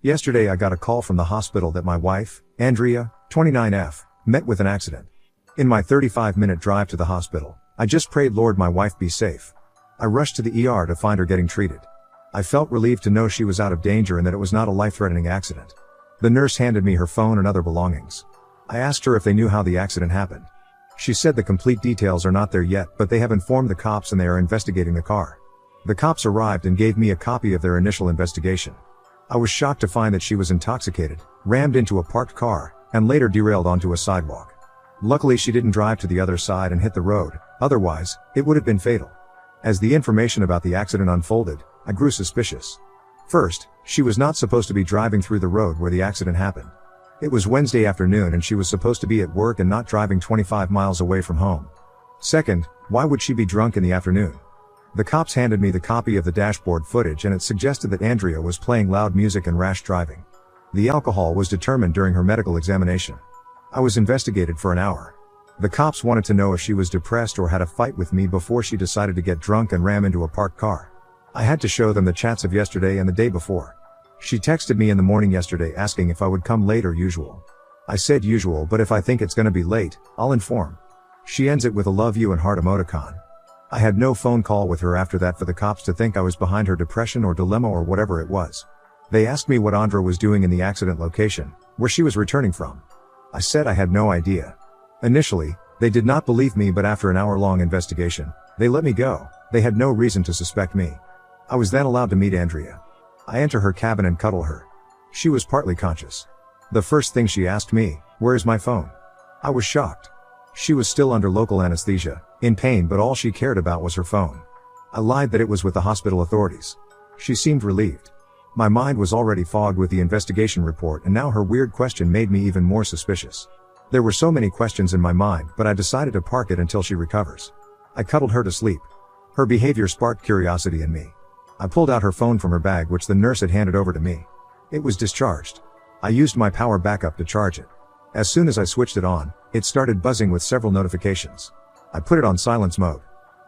Yesterday I got a call from the hospital that my wife, Andrea, 29F, met with an accident. In my 35-minute drive to the hospital, I just prayed Lord my wife be safe. I rushed to the ER to find her getting treated. I felt relieved to know she was out of danger and that it was not a life-threatening accident. The nurse handed me her phone and other belongings. I asked her if they knew how the accident happened. She said the complete details are not there yet, but they have informed the cops and they are investigating the car. The cops arrived and gave me a copy of their initial investigation. I was shocked to find that she was intoxicated, rammed into a parked car, and later derailed onto a sidewalk. Luckily she didn't drive to the other side and hit the road, otherwise, it would have been fatal. As the information about the accident unfolded, I grew suspicious. First, she was not supposed to be driving through the road where the accident happened. It was Wednesday afternoon and she was supposed to be at work and not driving 25 miles away from home. Second, why would she be drunk in the afternoon? The cops handed me the copy of the dashboard footage and it suggested that Andrea was playing loud music and rash driving. The alcohol was determined during her medical examination. I was investigated for an hour. The cops wanted to know if she was depressed or had a fight with me before she decided to get drunk and ram into a parked car. I had to show them the chats of yesterday and the day before. She texted me in the morning yesterday asking if I would come late or usual. I said usual, but if I think it's gonna be late, I'll inform. She ends it with a love you and heart emoticon. I had no phone call with her after that for the cops to think I was behind her depression or dilemma or whatever it was. They asked me what Andrea was doing in the accident location, where she was returning from. I said I had no idea. Initially, they did not believe me, but after an hour-long investigation, they let me go. They had no reason to suspect me. I was then allowed to meet Andrea. I enter her cabin and cuddle her. She was partly conscious. The first thing she asked me, "Where is my phone?" I was shocked. She was still under local anesthesia, in pain, but all she cared about was her phone. I lied that it was with the hospital authorities. She seemed relieved. My mind was already fogged with the investigation report, and now her weird question made me even more suspicious. There were so many questions in my mind, but I decided to park it until she recovers. I cuddled her to sleep. Her behavior sparked curiosity in me. I pulled out her phone from her bag, which the nurse had handed over to me. It was discharged. I used my power backup to charge it. As soon as I switched it on, it started buzzing with several notifications. I put it on silence mode.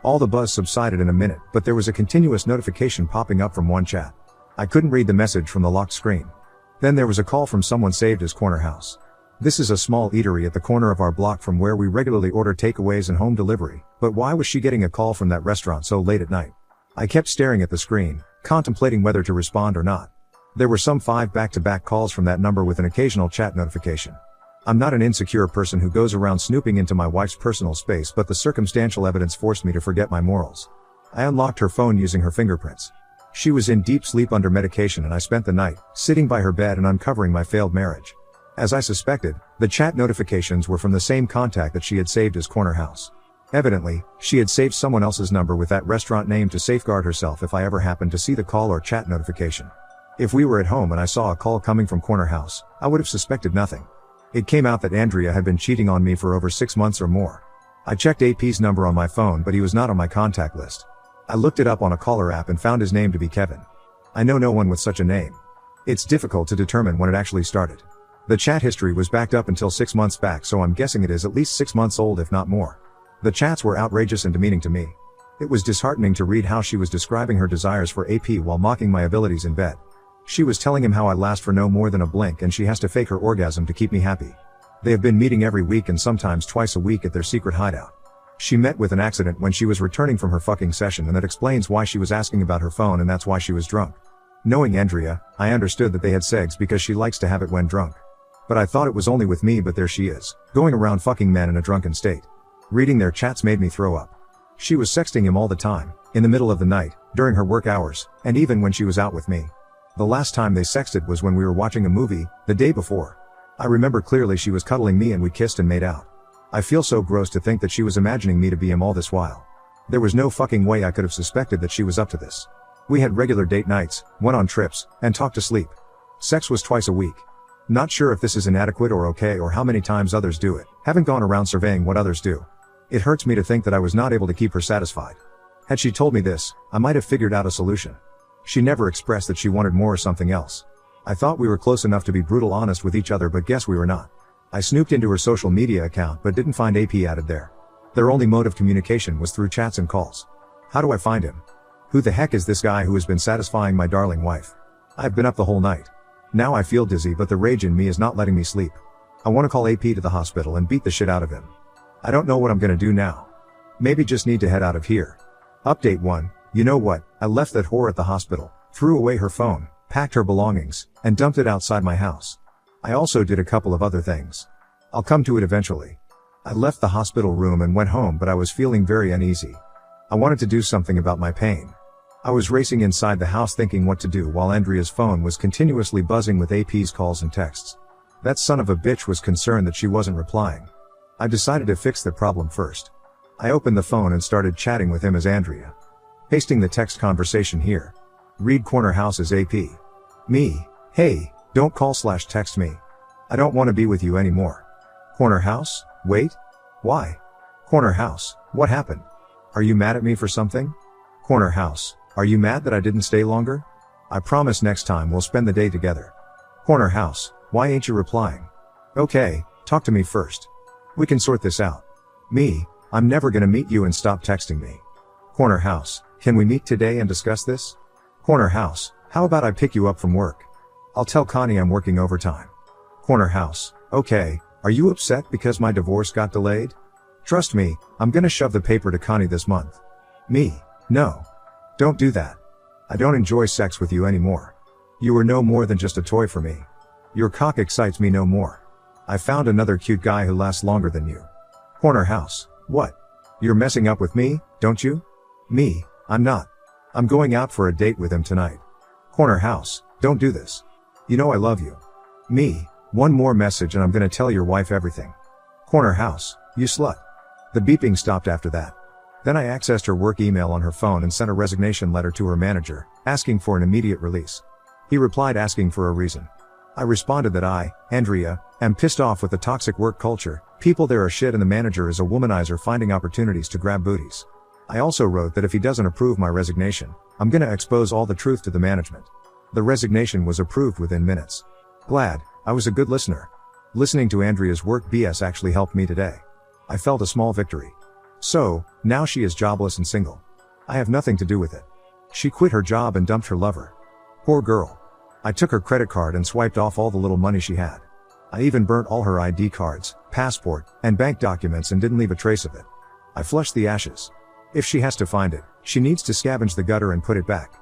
All the buzz subsided in a minute, but there was a continuous notification popping up from one chat. I couldn't read the message from the locked screen. Then there was a call from someone saved as Corner House. This is a small eatery at the corner of our block from where we regularly order takeaways and home delivery, but why was she getting a call from that restaurant so late at night? I kept staring at the screen, contemplating whether to respond or not. There were some 5 back-to-back calls from that number with an occasional chat notification. I'm not an insecure person who goes around snooping into my wife's personal space, but the circumstantial evidence forced me to forget my morals. I unlocked her phone using her fingerprints. She was in deep sleep under medication and I spent the night, sitting by her bed and uncovering my failed marriage. As I suspected, the chat notifications were from the same contact that she had saved as Corner House. Evidently, she had saved someone else's number with that restaurant name to safeguard herself if I ever happened to see the call or chat notification. If we were at home and I saw a call coming from Corner House, I would have suspected nothing. It came out that Andrea had been cheating on me for over 6 months or more. I checked AP's number on my phone, but he was not on my contact list. I looked it up on a caller app and found his name to be Kevin. I know no one with such a name. It's difficult to determine when it actually started. The chat history was backed up until 6 months back, so I'm guessing it is at least 6 months old, if not more. The chats were outrageous and demeaning to me. It was disheartening to read how she was describing her desires for AP while mocking my abilities in bed. She was telling him how I last for no more than a blink and she has to fake her orgasm to keep me happy. They have been meeting every week and sometimes twice a week at their secret hideout. She met with an accident when she was returning from her fucking session, and that explains why she was asking about her phone, and that's why she was drunk. Knowing Andrea, I understood that they had sex because she likes to have it when drunk. But I thought it was only with me, but there she is, going around fucking men in a drunken state. Reading their chats made me throw up. She was sexting him all the time, in the middle of the night, during her work hours, and even when she was out with me. The last time they sexted was when we were watching a movie, the day before. I remember clearly she was cuddling me and we kissed and made out. I feel so gross to think that she was imagining me to be him all this while. There was no fucking way I could have suspected that she was up to this. We had regular date nights, went on trips, and talked to sleep. Sex was twice a week. Not sure if this is inadequate or okay or how many times others do it. Haven't gone around surveying what others do. It hurts me to think that I was not able to keep her satisfied. Had she told me this, I might have figured out a solution. She never expressed that she wanted more or something else. I thought we were close enough to be brutal honest with each other, but guess we were not. I snooped into her social media account but didn't find AP added there. Their only mode of communication was through chats and calls. How do I find him? Who the heck is this guy who has been satisfying my darling wife? I've been up the whole night. Now I feel dizzy, but the rage in me is not letting me sleep. I want to call AP to the hospital and beat the shit out of him. I don't know what I'm gonna do now. Maybe just need to head out of here. Update 1. You know what? I left that whore at the hospital, threw away her phone, packed her belongings, and dumped it outside my house. I also did a couple of other things. I'll come to it eventually. I left the hospital room and went home, but I was feeling very uneasy. I wanted to do something about my pain. I was racing inside the house thinking what to do while Andrea's phone was continuously buzzing with AP's calls and texts. That son of a bitch was concerned that she wasn't replying. I decided to fix the problem first. I opened the phone and started chatting with him as Andrea. Pasting the text conversation here. Read corner house as AP. Me. Hey, don't call/text me. I don't want to be with you anymore. Corner house? Wait? Why? Corner house, what happened? Are you mad at me for something? Corner house, are you mad that I didn't stay longer? I promise next time we'll spend the day together. Corner house, why ain't you replying? Okay, talk to me first. We can sort this out. Me, I'm never gonna meet you and stop texting me. Corner house, can we meet today and discuss this? Corner house, how about I pick you up from work? I'll tell Connie I'm working overtime. Corner house, okay, are you upset because my divorce got delayed? Trust me, I'm gonna shove the paper to Connie this month. Me, no. Don't do that. I don't enjoy sex with you anymore. You are no more than just a toy for me. Your cock excites me no more. I found another cute guy who lasts longer than you. Corner house, what? You're messing up with me, don't you? Me, I'm not. I'm going out for a date with him tonight. Corner house, don't do this. You know I love you. Me, one more message and I'm gonna tell your wife everything. Corner house, you slut. The beeping stopped after that. Then I accessed her work email on her phone and sent a resignation letter to her manager, asking for an immediate release. He replied asking for a reason. I responded that I, Andrea, am pissed off with the toxic work culture, people there are shit and the manager is a womanizer finding opportunities to grab booties. I also wrote that if he doesn't approve my resignation, I'm gonna expose all the truth to the management. The resignation was approved within minutes. Glad, I was a good listener. Listening to Andrea's work BS actually helped me today. I felt a small victory. So, now she is jobless and single. I have nothing to do with it. She quit her job and dumped her lover. Poor girl. I took her credit card and swiped off all the little money she had. I even burnt all her ID cards, passport, and bank documents and didn't leave a trace of it. I flushed the ashes. If she has to find it, she needs to scavenge the gutter and put it back.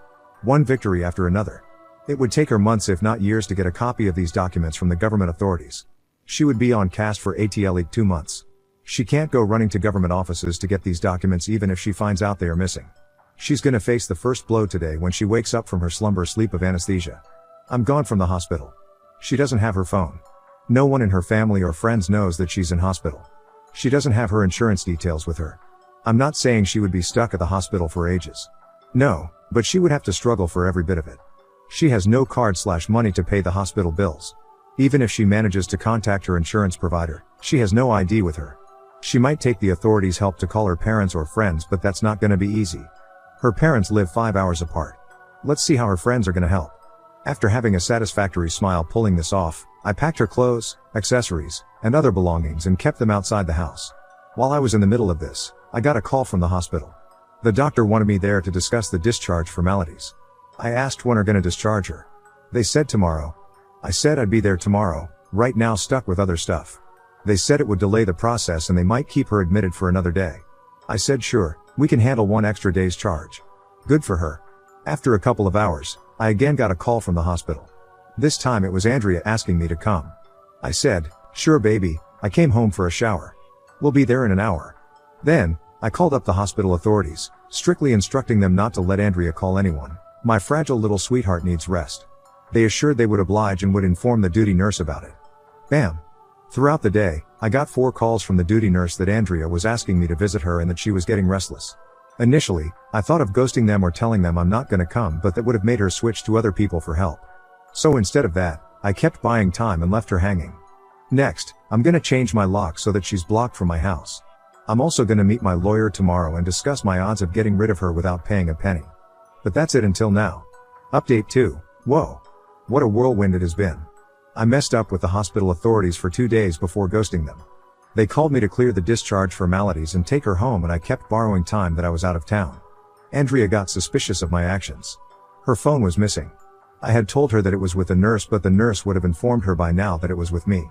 One victory after another. It would take her months if not years to get a copy of these documents from the government authorities. She would be on cast for at least 2 months. She can't go running to government offices to get these documents even if she finds out they are missing. She's gonna face the first blow today when she wakes up from her slumber sleep of anesthesia. I'm gone from the hospital. She doesn't have her phone. No one in her family or friends knows that she's in hospital. She doesn't have her insurance details with her. I'm not saying she would be stuck at the hospital for ages. No, but she would have to struggle for every bit of it. She has no card/money to pay the hospital bills. Even if she manages to contact her insurance provider, she has no ID with her. She might take the authorities' help to call her parents or friends, but that's not gonna be easy. Her parents live 5 hours apart. Let's see how her friends are gonna help. After having a satisfactory smile pulling this off, I packed her clothes, accessories, and other belongings and kept them outside the house. While I was in the middle of this, I got a call from the hospital. The doctor wanted me there to discuss the discharge formalities. I asked when are gonna discharge her. They said tomorrow. I said I'd be there tomorrow, right now stuck with other stuff. They said it would delay the process and they might keep her admitted for another day. I said sure, we can handle 1 extra day's charge. Good for her. After a couple of hours, I again got a call from the hospital. This time it was Andrea asking me to come. I said, sure baby, I came home for a shower. We'll be there in an hour. Then, I called up the hospital authorities, strictly instructing them not to let Andrea call anyone. My fragile little sweetheart needs rest. They assured they would oblige and would inform the duty nurse about it. Bam. Throughout the day, I got 4 calls from the duty nurse that Andrea was asking me to visit her and that she was getting restless. Initially, I thought of ghosting them or telling them I'm not gonna come, but that would have made her switch to other people for help. So instead of that, I kept buying time and left her hanging. Next, I'm gonna change my lock so that she's blocked from my house. I'm also gonna meet my lawyer tomorrow and discuss my odds of getting rid of her without paying a penny. But that's it until now. Update 2. Whoa. What a whirlwind it has been. I messed up with the hospital authorities for 2 days before ghosting them. They called me to clear the discharge formalities and take her home, and I kept borrowing time that I was out of town. Andrea got suspicious of my actions. Her phone was missing. I had told her that it was with the nurse, but the nurse would have informed her by now that it was with me.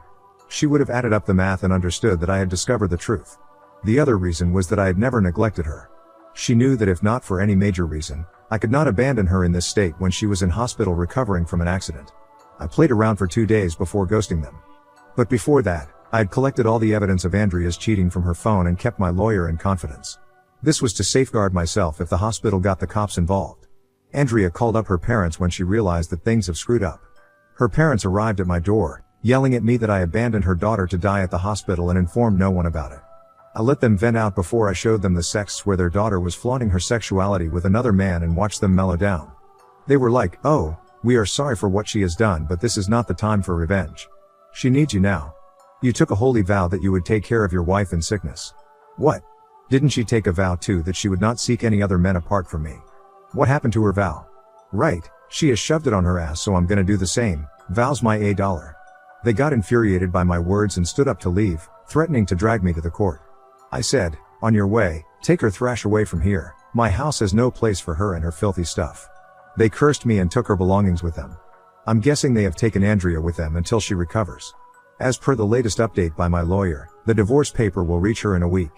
She would have added up the math and understood that I had discovered the truth. The other reason was that I had never neglected her. She knew that if not for any major reason, I could not abandon her in this state when she was in hospital recovering from an accident. I played around for 2 days before ghosting them. But before that, I had collected all the evidence of Andrea's cheating from her phone and kept my lawyer in confidence. This was to safeguard myself if the hospital got the cops involved. Andrea called up her parents when she realized that things have screwed up. Her parents arrived at my door, yelling at me that I abandoned her daughter to die at the hospital and informed no one about it. I let them vent out before I showed them the texts where their daughter was flaunting her sexuality with another man and watched them mellow down. They were like, "Oh, we are sorry for what she has done, but this is not the time for revenge. She needs you now. You took a holy vow that you would take care of your wife in sickness." What? Didn't she take a vow too that she would not seek any other men apart from me? What happened to her vow? Right, she has shoved it on her ass, so I'm gonna do the same. Vows my $1. They got infuriated by my words and stood up to leave, threatening to drag me to the court. I said, "On your way, take her thrash away from here. My house has no place for her and her filthy stuff." They cursed me and took her belongings with them. I'm guessing they have taken Andrea with them until she recovers. As per the latest update by my lawyer, the divorce paper will reach her in a week.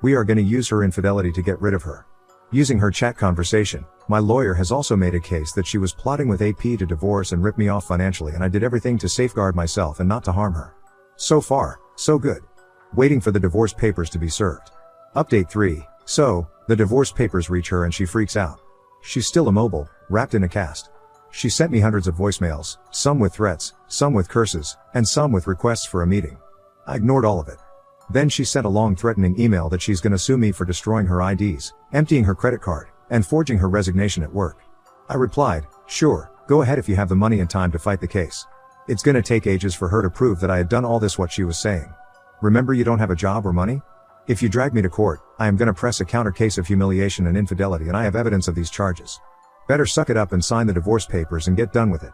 We are gonna use her infidelity to get rid of her. Using her chat conversation, my lawyer has also made a case that she was plotting with AP to divorce and rip me off financially, and I did everything to safeguard myself and not to harm her. So far, so good. Waiting for the divorce papers to be served. Update 3. So, the divorce papers reach her and she freaks out. She's still immobile, wrapped in a cast. She sent me hundreds of voicemails, some with threats, some with curses, and some with requests for a meeting. I ignored all of it. Then she sent a long threatening email that she's gonna sue me for destroying her IDs, emptying her credit card, and forging her resignation at work. I replied, "Sure, go ahead if you have the money and time to fight the case. It's gonna take ages for her to prove that I had done all this what she was saying. Remember, you don't have a job or money? If you drag me to court, I am gonna press a counter case of humiliation and infidelity, and I have evidence of these charges. Better suck it up and sign the divorce papers and get done with it."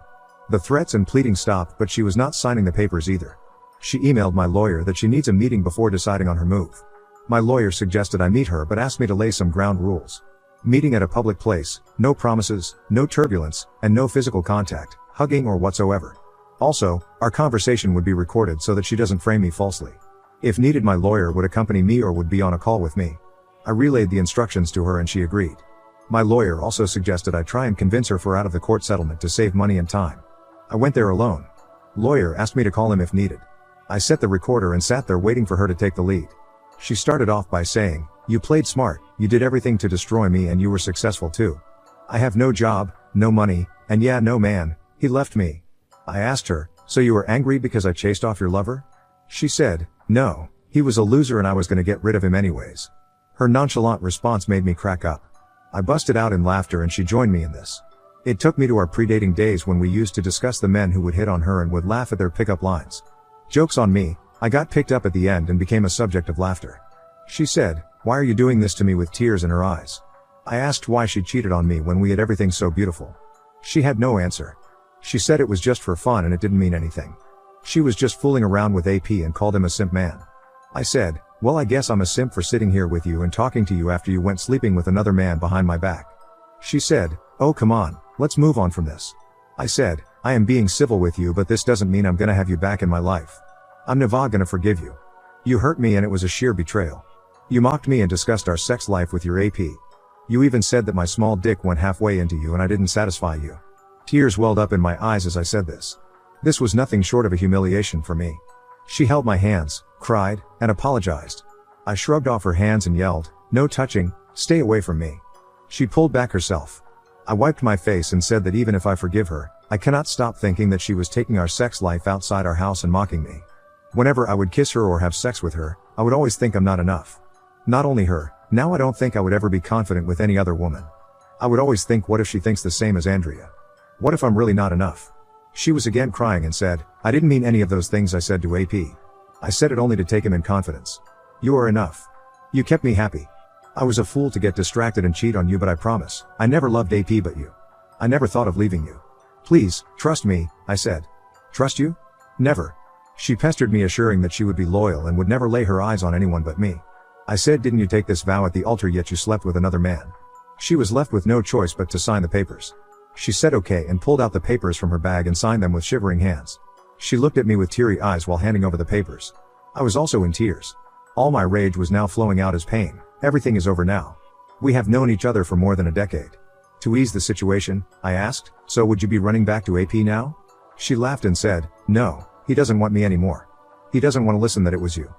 The threats and pleading stopped, but she was not signing the papers either. She emailed my lawyer that she needs a meeting before deciding on her move. My lawyer suggested I meet her but asked me to lay some ground rules. Meeting at a public place, no promises, no turbulence, and no physical contact, hugging or whatsoever. Also, our conversation would be recorded so that she doesn't frame me falsely. If needed, my lawyer would accompany me or would be on a call with me. I relayed the instructions to her and she agreed. My lawyer also suggested I try and convince her for out of the court settlement to save money and time. I went there alone. Lawyer asked me to call him if needed. I set the recorder and sat there waiting for her to take the lead. She started off by saying, "You played smart, you did everything to destroy me and you were successful too. I have no job, no money, and yeah, no man, he left me." I asked her, "So you were angry because I chased off your lover?" She said, "No, he was a loser and I was gonna get rid of him anyways." Her nonchalant response made me crack up. I busted out in laughter and she joined me in this. It took me to our pre-dating days when we used to discuss the men who would hit on her and would laugh at their pickup lines. Joke's on me, I got picked up at the end and became a subject of laughter. She said, "Why are you doing this to me?" with tears in her eyes. I asked why she cheated on me when we had everything so beautiful. She had no answer. She said it was just for fun and it didn't mean anything. She was just fooling around with AP and called him a simp man. I said, "Well, I guess I'm a simp for sitting here with you and talking to you after you went sleeping with another man behind my back." She said, "Oh, come on, let's move on from this." I said, "I am being civil with you, but this doesn't mean I'm gonna have you back in my life. I'm never gonna forgive you. You hurt me and it was a sheer betrayal. You mocked me and discussed our sex life with your AP. You even said that my small dick went halfway into you and I didn't satisfy you." Tears welled up in my eyes as I said this. This was nothing short of a humiliation for me. She held my hands, cried, and apologized. I shrugged off her hands and yelled, "No touching, stay away from me." She pulled back herself. I wiped my face and said that even if I forgive her, I cannot stop thinking that she was taking our sex life outside our house and mocking me. Whenever I would kiss her or have sex with her, I would always think I'm not enough. Not only her, now I don't think I would ever be confident with any other woman. I would always think, what if she thinks the same as Andrea? What if I'm really not enough? She was again crying and said, "I didn't mean any of those things I said to AP. I said it only to take him in confidence. You are enough. You kept me happy. I was a fool to get distracted and cheat on you, but I promise, I never loved AP but you. I never thought of leaving you. Please, trust me," I said. "Trust you? Never." She pestered me, assuring that she would be loyal and would never lay her eyes on anyone but me. I said, "Didn't you take this vow at the altar, yet you slept with another man?" She was left with no choice but to sign the papers. She said okay and pulled out the papers from her bag and signed them with shivering hands. She looked at me with teary eyes while handing over the papers. I was also in tears. All my rage was now flowing out as pain. Everything is over now. We have known each other for more than a decade. To ease the situation, I asked, so would you be running back to AP now? She laughed and said, no, he doesn't want me anymore. He doesn't want to listen that it was you.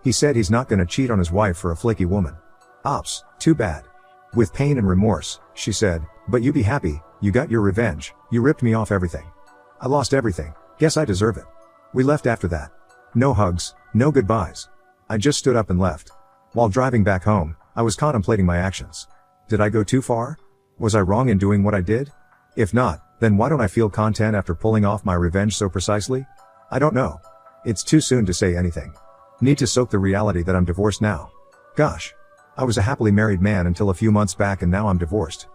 He said he's not gonna cheat on his wife for a flaky woman. Ops, too bad. With pain and remorse, she said, but you be happy, you got your revenge, you ripped me off everything. I lost everything, guess I deserve it. We left after that. No hugs, no goodbyes. I just stood up and left. While driving back home, I was contemplating my actions. Did I go too far? Was I wrong in doing what I did? If not, then why don't I feel content after pulling off my revenge so precisely? I don't know. It's too soon to say anything. Need to soak the reality that I'm divorced now. Gosh. I was a happily married man until a few months back and now I'm divorced.